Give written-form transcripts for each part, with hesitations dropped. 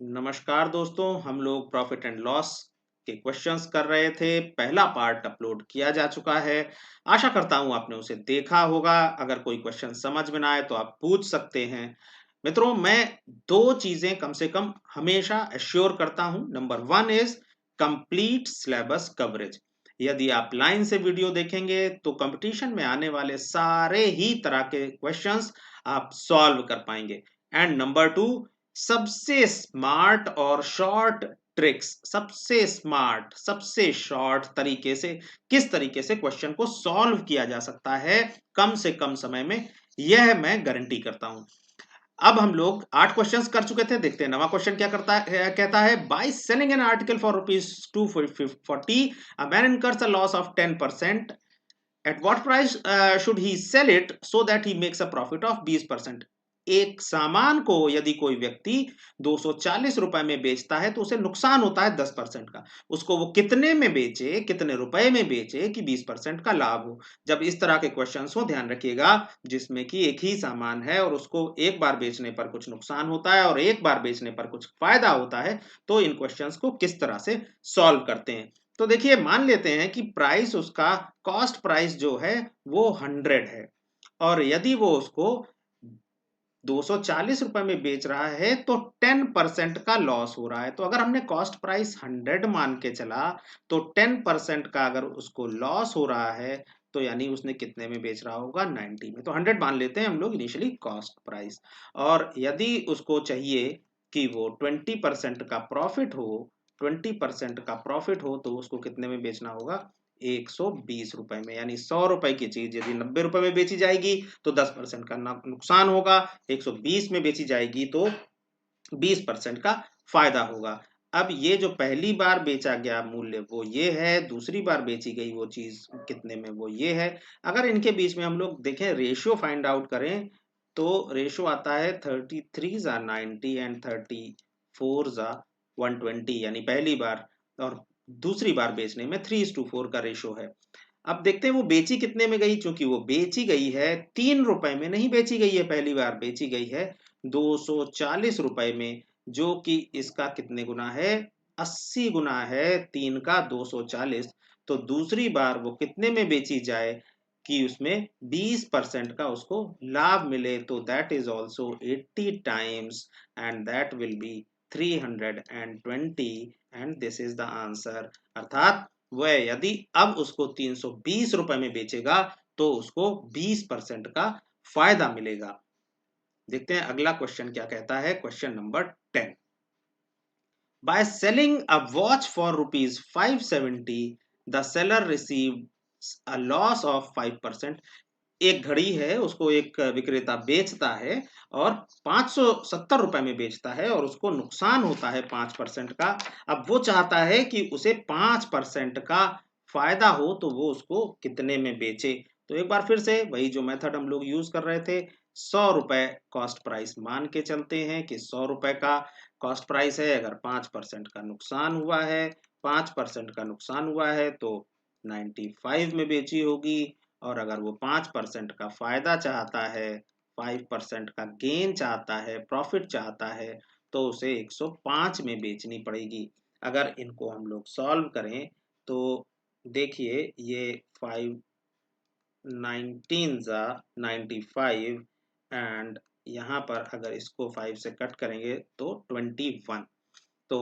नमस्कार दोस्तों, हम लोग प्रॉफिट एंड लॉस के क्वेश्चंस कर रहे थे। पहला पार्ट अपलोड किया जा चुका है। आशा करता हूं आपने उसे देखा होगा। अगर कोई क्वेश्चन समझ में ना आए तो आप पूछ सकते हैं। मित्रों, मैं दो चीजें कम से कम हमेशा एश्योर करता हूं। Number one is complete syllabus coverage. यदि आप लाइन से वीडियो देखेंगे तो कंपटीशन में आने वाले सारे ही तरह के क्वेश्चंस आप सॉल्व कर पाएंगे। एंड नंबर टू, सबसे स्मार्ट और शॉर्ट ट्रिक्स, सबसे स्मार्ट सबसे शॉर्ट तरीके से किस तरीके से क्वेश्चन को सॉल्व किया जा सकता है कम से कम समय में, यह मैं गारंटी करता हूं। अब हम लोग 8 क्वेश्चंस कर चुके थे। देखते हैं नवा क्वेश्चन क्या करता है। कहता है by selling an article for ₹240 a man incurs a loss of 10%। At what price should he sell it so that he makes a profit of 20%। एक सामान को यदि कोई व्यक्ति ₹240 में बेचता है तो उसे नुकसान होता है 10% का। उसको वो कितने में बेचे, कितने रुपए में बेचे कि 20% का लाभ हो। जब इस तरह के क्वेश्चन हो, ध्यान रखिएगा, जिसमें कि एक ही सामान है और उसको एक बार बेचने पर कुछ नुकसान होता है और एक बार बेचने पर कुछ फायदा होता है, तो इन क्वेश्चंस को किस तरह से सॉल्व करते हैं। तो देखिए, मान लेते हैं कि प्राइस उसका, कॉस्ट प्राइस जो है वो 100 है और यदि वो उसको ₹240 में बेच रहा है तो 10% का लॉस हो रहा है। तो अगर हमने कॉस्ट प्राइस 100 मान के चला तो 10% का अगर उसको लॉस हो रहा है तो यानी उसने कितने में बेच रहा होगा, 90 में। तो 100 मान लेते हैं हम लोग इनिशियली कॉस्ट प्राइस। और यदि उसको चाहिए कि वो 20% का प्रॉफिट हो, 20% का प्रॉफिट हो, तो उसको कितने में बेचना होगा, ₹120 में। यानी ₹100 की चीज यदि ₹90 में बेची जाएगी तो 10% का नुकसान होगा, 120 में बेची जाएगी तो 20% का फायदा होगा। अब ये जो पहली बार बेचा गया मूल्य वो ये है, दूसरी बार बेची गई वो चीज कितने में, वो ये है। अगर इनके बीच में हम लोग देखें, रेशियो फाइंड आउट करें, तो रेशियो आता है 33 90 एंड 34 120, यानी पहली बार और दूसरी बार बेचने में 3:4 का रेशियो है। अब देखते हैं वो बेची कितने में गई। चूंकि वो बेची गई है ₹3 में, नहीं बेची गई है पहली बार, बेची गई है ₹240 में, जो कि इसका कितने गुना है, 80 गुना है 3 का 240। तो दूसरी बार वो कितने में बेची जाए कि उसमें 20% का उसको लाभ मिले, तो that is also 80 times and that will be 320 and this is the answer. अर्थात वह यदि अब उसको ₹320 में बेचेगा तो उसको 20% का फायदा मिलेगा। देखते हैं अगला क्वेश्चन क्या कहता है। Question number 10। By selling a watch for ₹570 the seller received a loss of 5%। एक घड़ी है, उसको एक विक्रेता बेचता है और ₹570 में बेचता है और उसको नुकसान होता है 5% का। अब वो चाहता है कि उसे 5% का फायदा हो, तो वो उसको कितने में बेचे। तो एक बार फिर से वही जो मेथड हम लोग यूज कर रहे थे, ₹100 कॉस्ट प्राइस मान के चलते हैं कि ₹100 का कॉस्ट प्राइस है। अगर 5% का नुकसान हुआ है, 5% का नुकसान हुआ है तो 95 में बेची होगी। और अगर वो 5% का फायदा चाहता है, 5% का गेन चाहता है, प्रॉफिट चाहता है, तो उसे 105 में बेचनी पड़ेगी। अगर इनको हम लोग सॉल्व करें तो देखिए, ये 5 19 ज़ा 95 एंड यहाँ पर अगर इसको 5 से कट करेंगे तो 21। तो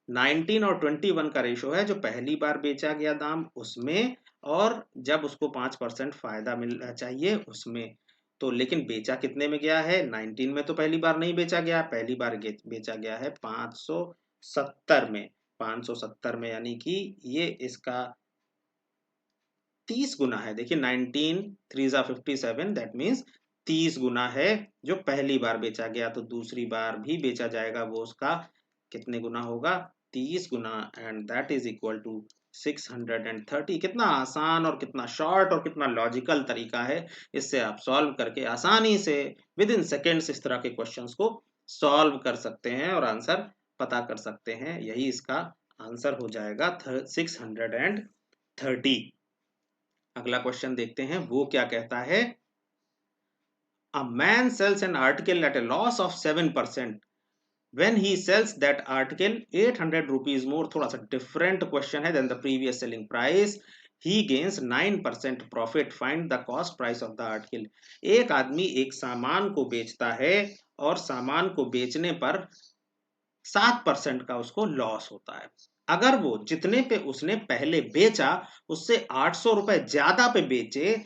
19 और 21 का रेशो है जो पहली बार बेचा गया दाम उसमें, और जब उसको 5% फायदा मिलना चाहिए उसमें। तो लेकिन बेचा कितने में गया है, 19 में तो पहली बार नहीं बेचा गया, पहली बार बेचा गया है 570 में। 570 में यानी कि ये इसका 30 गुना है। देखिए, 19 3 ज़ा 57, दैट मीन्स 30 गुना है जो पहली बार बेचा गया। तो दूसरी बार भी बेचा जाएगा वो उसका कितने गुना होगा, 30 गुना, and that is equal to 630। कितना आसान और कितना शॉर्ट और कितना लॉजिकल तरीका है। इससे आप सॉल्व करके आसानी से विद इन सेकेंड्स इस तरह के क्वेश्चंस को सॉल्व कर सकते हैं और आंसर पता कर सकते हैं। यही इसका आंसर हो जाएगा 630। अगला क्वेश्चन देखते हैं वो क्या कहता है। A man sells an article at a loss of 7%। when he sells that article 800 rupees more, थोड़ा सा different question है than the previous selling price, he gains 9% profit, find the cost price of the article। एक आदमी एक सामान को बेचता है और सामान को बेचने पर 7% का उसको लॉस होता है। अगर वो जितने पे उसने पहले बेचा उससे 800 रुपए ज्यादा पे बेचे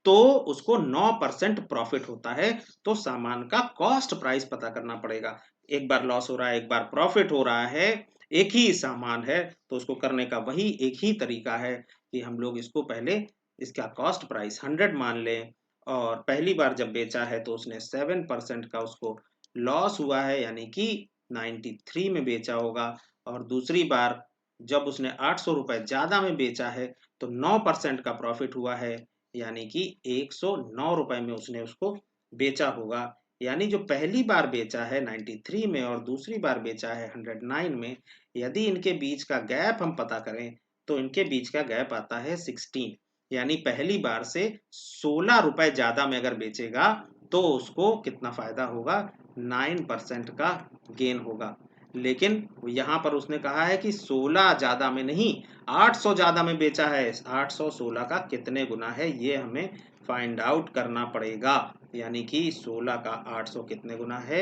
तो उसको 9% प्रॉफिट होता है। तो सामान का कॉस्ट प्राइस पता करना पड़ेगा। एक बार लॉस हो रहा है, एक बार प्रॉफिट हो रहा है, एक ही सामान है, तो उसको करने का वही एक ही तरीका है कि हम लोग इसको पहले इसका कॉस्ट प्राइस 100 मान लें और पहली बार जब बेचा है तो उसने 7% का उसको लॉस हुआ है यानी कि 93 में बेचा होगा, और दूसरी बार जब उसने 800 रुपए ज्यादा में बेचा है तो 9% का प्रॉफिट हुआ है यानी कि 109 रुपए में उसने उसको बेचा होगा। यानी जो पहली बार बेचा है 93 में और दूसरी बार बेचा है 109 में, यदि इनके बीच का गैप हम पता करें तो इनके बीच का गैप आता है 16। यानी पहली बार से 16 रुपए ज्यादा में अगर बेचेगा तो उसको कितना फायदा होगा, 9% का गेन होगा। लेकिन यहाँ पर उसने कहा है कि 16 ज्यादा में नहीं, 800 ज्यादा में बेचा है। 800 16 का कितने गुना है ये हमें फाइंड आउट करना पड़ेगा। यानी कि 16 का 800 कितने गुना है,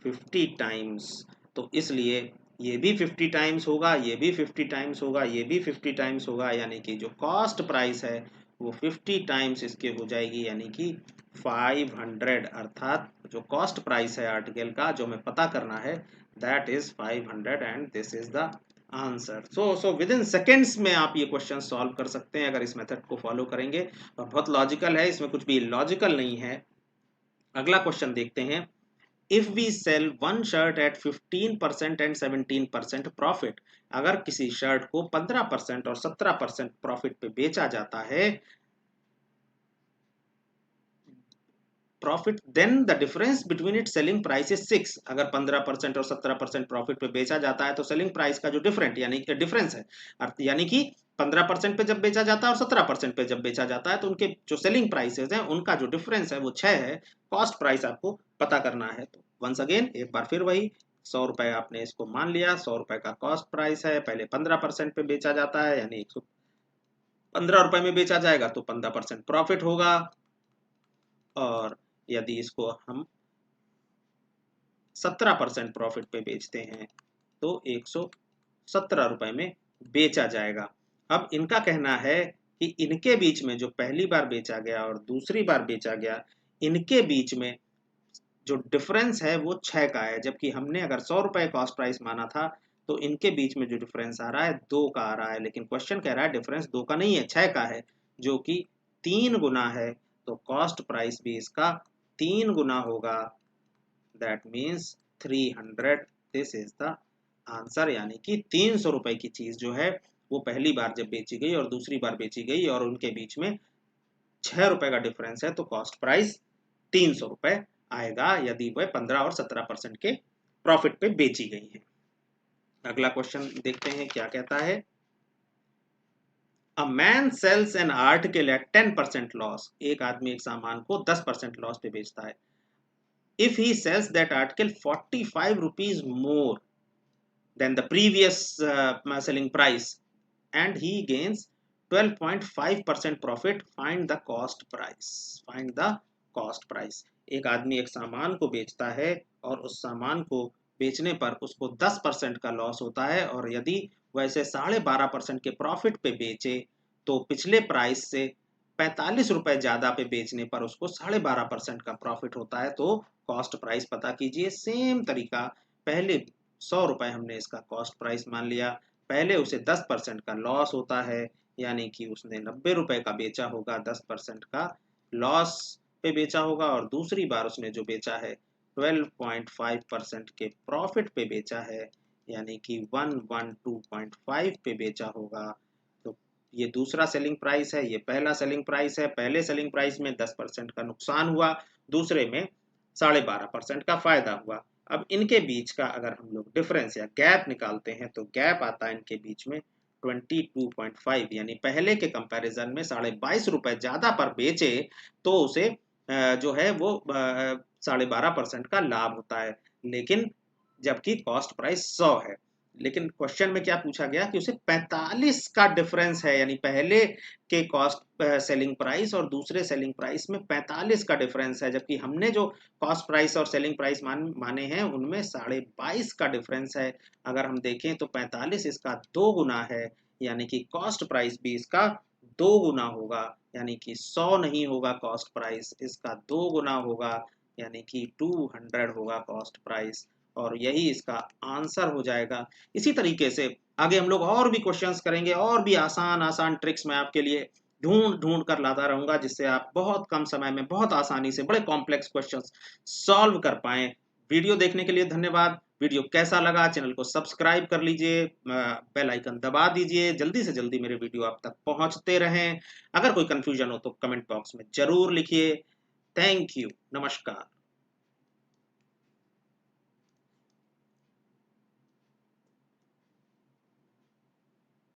50 टाइम्स। तो इसलिए ये भी 50 टाइम्स होगा, ये भी 50 टाइम्स होगा, ये भी 50 टाइम्स होगा, यानी कि जो कॉस्ट प्राइस है वो 50 टाइम्स इसके हो जाएगी यानी कि 500। अर्थात जो कॉस्ट प्राइस है आर्टिकल का जो हमें पता करना है that is 500 and this is the answer. So with in seconds में आप ये क्वेश्चन सॉल्व कर सकते हैं अगर इस मेथड को फॉलो करेंगे, और बहुत लॉजिकल है, इसमें कुछ भी लॉजिकल नहीं है। अगला क्वेश्चन देखते हैं। If we sell one shirt at 15% and 17% profit, अगर किसी शर्ट को 15% और 17% प्रॉफिट पे बेचा जाता है, profit then the difference between it selling price is 6। अगर 15% और 17% प्रॉफिट पे बेचा जाता है तो सेलिंग प्राइस का जो डिफरेंस है, यानी कि 15% पे जब बेचा जाता है और 17% पे जब बेचा जाता है तो उनके जो सेलिंग प्राइसेस हैं उनका जो डिफरेंस है वो 6 है। कॉस्ट प्राइस आपको पता करना है। तो वंस अगेन एक बार फिर वही 100 रुपए आपने इसको मान लिया, 100 रुपए का कॉस्ट प्राइस है, पहले 15% पे बेचा जाता है यानी 115 रुपए में बेचा जाएगा तो 15% प्रॉफिट होगा, और यदि इसको हम 17% प्रॉफिट पे बेचते हैं तो 117 रुपए में बेचा जाएगा। अब इनका कहना है कि इनके बीच में जो पहली बार बेचा गया और दूसरी बार बेचा गया, इनके बीच में जो डिफरेंस है वो 6 का है, जबकि हमने अगर 100 रुपए कॉस्ट प्राइस माना था तो इनके बीच में जो डिफरेंस आ रहा है 2 का आ रहा है। लेकिन क्वेश्चन कह रहा है डिफरेंस 2 का नहीं है, 6 का है, जो कि 3 गुना है। तो कॉस्ट प्राइस भी इसका 3 गुना होगा, that means 300। This is the answer. यानी कि 300 रुपए की चीज जो है वो पहली बार जब बेची गई और दूसरी बार बेची गई और उनके बीच में 6 रुपए का डिफरेंस है तो कॉस्ट प्राइस 300 रुपए आएगा यदि वह 15 और 17% के प्रॉफिट पे बेची गई है। अगला क्वेश्चन देखते हैं क्या कहता है। A man sells an article at 10% loss, एक आदमी एक सामान को 10% लॉस पे बेचता है। If he sells that article 45 rupees more than the previous selling price and he gains 12.5% profit, find the cost price। find the cost price। एक आदमी एक सामान को बेचता है और उस सामान को बेचने पर उसको 10% का लॉस होता है, और यदि वैसे 12.5% के प्रॉफिट पे बेचे तो पिछले प्राइस से 45 रुपए ज्यादा पे बेचने पर उसको 12.5% का प्रॉफिट होता है। तो कॉस्ट प्राइस पता कीजिए। सेम तरीका, पहले 100 रुपए हमने इसका कॉस्ट प्राइस मान लिया, पहले उसे 10% का लॉस होता है यानी कि उसने 90 रुपए का बेचा होगा, 10% का लॉस पे बेचा होगा, और दूसरी बार उसने जो बेचा है 12.5% के प्रॉफिट पे बेचा है यानी कि 112.5 पे बेचा होगा। तो ये दूसरा सेलिंग प्राइस है, ये पहला सेलिंग प्राइस है। पहले सेलिंग प्राइस में 10% का नुकसान हुआ, दूसरे में 12.5% का फायदा हुआ। अब इनके बीच का अगर हम लोग डिफरेंस या गैप निकालते हैं तो गैप आता है इनके बीच में 22.5, यानी पहले के कंपैरिजन में 22.5 रुपए ज्यादा पर बेचे तो उसे जो है वो 12.5% का लाभ होता है। लेकिन जबकि कॉस्ट प्राइस 100 है। लेकिन क्वेश्चन में क्या पूछा गया कि उसे 45 का डिफरेंस है, यानी पहले के कॉस्ट सेलिंग प्राइस और दूसरे सेलिंग प्राइस में 45 का डिफरेंस है, जबकि हमने जो कॉस्ट प्राइस और सेलिंग प्राइस माने हैं उनमें 22.5 का डिफरेंस है। अगर हम देखें तो 45 इसका 2 गुना है, यानी कि कॉस्ट प्राइस भी इसका 2 गुना होगा, यानी कि 100 नहीं होगा कॉस्ट प्राइस, इसका 2 गुना होगा, यानी कि 200 होगा कॉस्ट प्राइस, और यही इसका आंसर हो जाएगा। इसी तरीके से आगे हम लोग और भी क्वेश्चंस करेंगे, और भी आसान आसान ट्रिक्स मैं आपके लिए ढूंढ ढूंढ कर लाता रहूंगा, जिससे आप बहुत कम समय में बहुत आसानी से बड़े कॉम्प्लेक्स क्वेश्चंस सॉल्व कर पाएं। वीडियो देखने के लिए धन्यवाद। वीडियो कैसा लगा, चैनल को सब्सक्राइब कर लीजिए, बेल आइकन दबा दीजिए, जल्दी से जल्दी मेरे वीडियो आप तक पहुंचते रहें। अगर कोई कंफ्यूजन हो तो कमेंट बॉक्स में जरूर लिखिए। थैंक यू, नमस्कार।